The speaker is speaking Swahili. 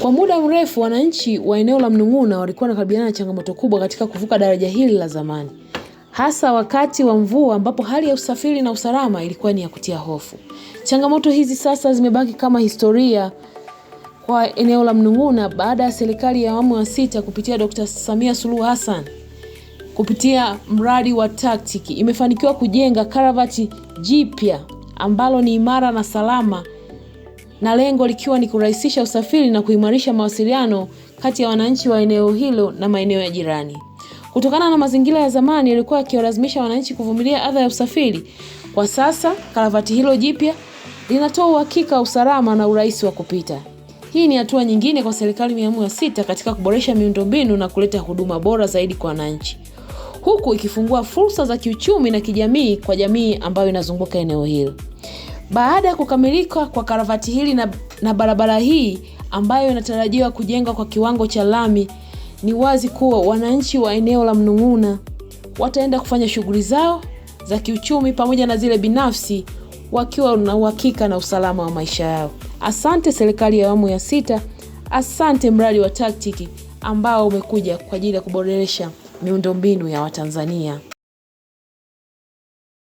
Kwa muda mrefu wananchi wa eneo la Mnung'una walikuwa wanakabiliana na changamoto kubwa katika kuvuka daraja hili la zamani. Hasa wakati wa mvua ambapo hali ya usafiri na usalama ilikuwa ni ya kutia hofu. Changamoto hizi sasa zimebaki kama historia kwa eneo la Mnung'una baada ya serikali ya awamu ya 6 kupitia Dr. Samia Suluhu Hassan kupitia mradi wa TACTIC imefanikiwa kujenga karavati jipya ambalo ni imara na salama, na lengo likiwa ni kurahisisha usafiri na kuimarisha mawasiliano kati ya wananchi wa eneo hilo na maeneo ya jirani. Kutokana na mazingira ya zamani yalikuwa yakiwalazimisha wananchi kuvumilia adha ya usafiri, kwa sasa karavati hilo jipya linatoa uhakika wa usalama na urahisi wa kupita. Hii ni hatua nyingine kwa serikali ya awamu ya 6 katika kuboresha miundombinu na kuleta huduma bora zaidi kwa wananchi, huku ikifungua fursa za kiuchumi na kijamii kwa jamii ambayo inazunguka eneo hilo. Baada ya kukamilika kwa karavati hili na barabara hii ambayo inatarajiwa kujengwa kwa kiwango cha lami, ni wazi kuwa wananchi wa eneo la Mnung'una wataenda kufanya shughuli zao za kiuchumi pamoja na zile binafsi wakiwa na uhakika na usalama wa maisha yao. Asante serikali ya awamu ya 6, asante mradi wa TACTIC ambao umekuja kwa ajili ya kuboresha miundombinu ya Watanzania.